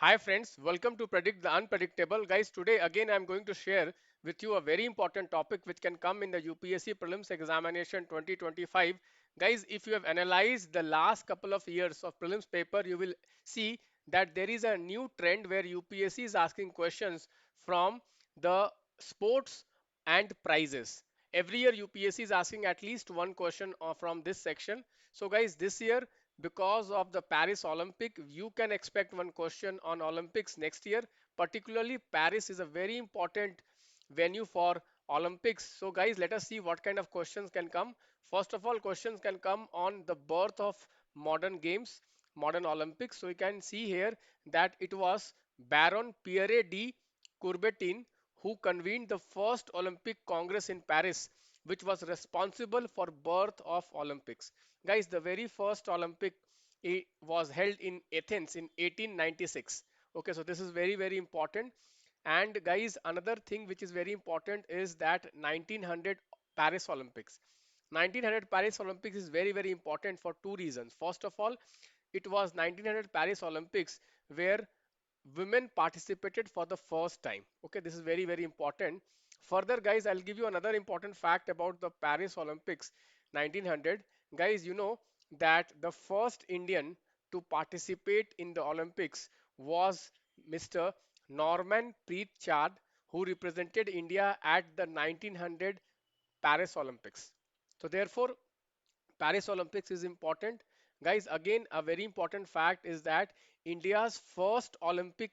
Hi friends, welcome to Predict the Unpredictable. Guys, today again I'm going to share with you a very important topic which can come in the UPSC Prelims Examination 2025. Guys, if you have analyzed the last couple of years of prelims paper, you will see that there is a new trend where UPSC is asking questions from the sports and prizes. Every year UPSC is asking at least one question from this section. So guys, this year because of the Paris Olympic, you can expect one question on Olympics next year. Particularly, Paris is a very important venue for Olympics. So, guys, let us see what kind of questions can come. First of all, questions can come on the birth of modern games, modern Olympics. So, you can see here that it was Baron Pierre de Coubertin who convened the first Olympic Congress in Paris, which was responsible for birth of Olympics. Guys, the very first Olympic was held in Athens in 1896. Okay, so this is very important. And guys, another thing which is very important is that 1900 Paris Olympics. 1900 Paris Olympics is very important for two reasons. First of all, it was 1900 Paris Olympics where women participated for the first time. Okay, this is very important. Further, guys, I'll give you another important fact about the Paris Olympics 1900. Guys, you know that the first Indian to participate in the Olympics was Mr. Norman Preet Chand, who represented India at the 1900 Paris Olympics. So therefore, Paris Olympics is important. Guys, again, a very important fact is that India's first Olympic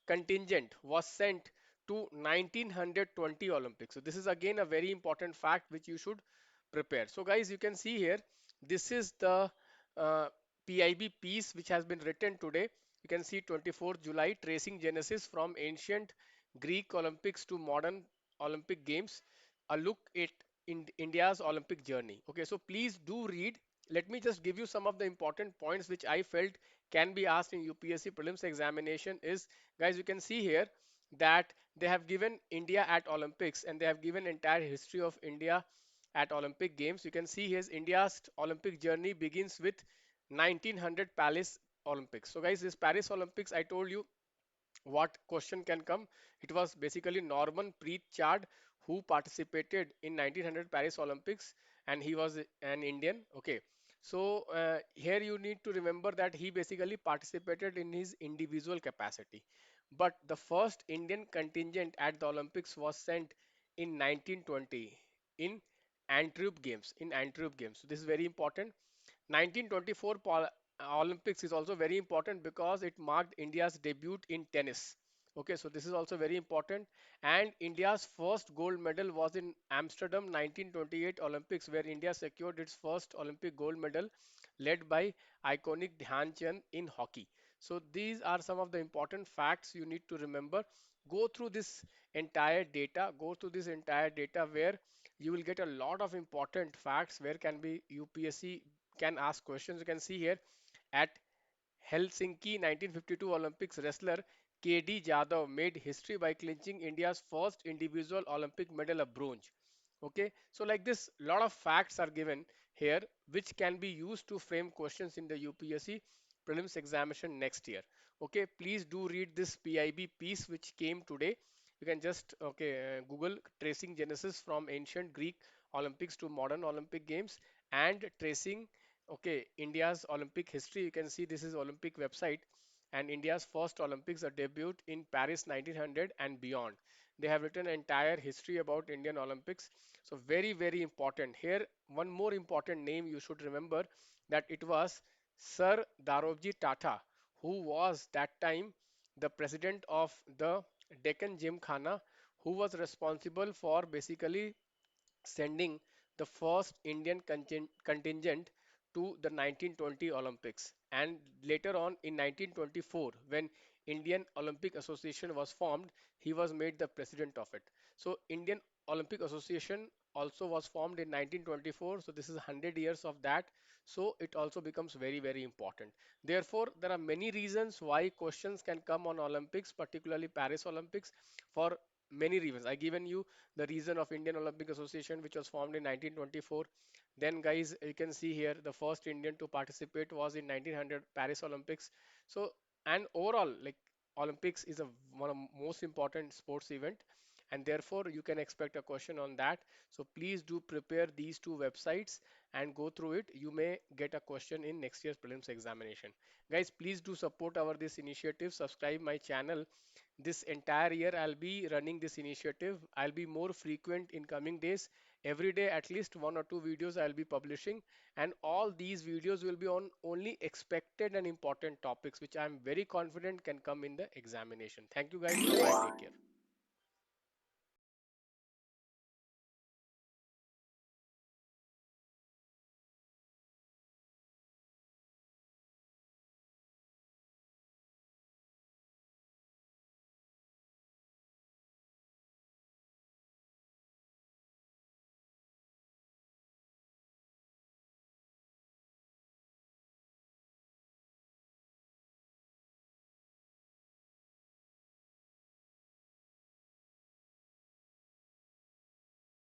contingent was sent to 1920 Olympics. So this is again a very important fact which you should prepare. So guys, you can see here, this is the uh, PIB piece which has been written today. You can see 24th July, tracing genesis from ancient Greek Olympics to modern Olympic Games, a look at in India's Olympic journey. Okay, so please do read. Let me just give you some of the important points which I felt can be asked in UPSC prelims examination is, guys, you can see here that they have given India at Olympics and they have given entire history of India at Olympic Games. You can see here India's Olympic journey begins with 1900 Paris Olympics. So guys, this Paris Olympics, I told you what question can come. It was basically Norman Preet Chand who participated in 1900 Paris Olympics and he was an Indian. Okay, so here you need to remember that he basically participated in his individual capacity, but the first Indian contingent at the Olympics was sent in 1920 in Antwerp Games. So this is very important. 1924 Olympics is also very important because it marked India's debut in tennis. Okay, so this is also very important. And India's first gold medal was in Amsterdam 1928 Olympics, where India secured its first Olympic gold medal, led by iconic Dhyan Chand in hockey. So these are some of the important facts you need to remember. Go through this entire data. Go through this entire data where you will get a lot of important facts where can be UPSC can ask questions. You can see here at Helsinki 1952 Olympics wrestler KD Jadhav made history by clinching India's first individual Olympic medal of bronze. Okay, so like this, lot of facts are given here which can be used to frame questions in the UPSC prelims examination next year. Okay, please do read this PIB piece which came today. You can just Google tracing genesis from ancient Greek Olympics to modern Olympic Games and tracing India's Olympic history. You can see this is Olympic website and India's first Olympics are debut in Paris 1900 and beyond. They have written entire history about Indian Olympics. So very important. Here one more important name you should remember that it was Sir Darobji Tata, who was that time the president of the Deccan Gymkhana, who was responsible for basically sending the first Indian contingent to the 1920 Olympics. And later on in 1924, when Indian Olympic Association was formed, he was made the president of it. So Indian Olympic Association also was formed in 1924. So this is 100 years of that. So it also becomes very important. Therefore, there are many reasons why questions can come on Olympics, particularly Paris Olympics, for many reasons. I given you the reason of Indian Olympic Association, which was formed in 1924. Then, guys, you can see here the first Indian to participate was in 1900 Paris Olympics. So And overall, like, Olympics is one of most important sports event, and therefore you can expect a question on that. So please do prepare these two websites and go through it. You may get a question in next year's prelims examination. Guys, please do support our this initiative. Subscribe my channel. This entire year I'll be running this initiative. I'll be more frequent in coming days. Every day at least one or two videos I'll be publishing, and all these videos will be on only expected and important topics which I'm very confident can come in the examination. Thank you guys. Bye bye. Take care.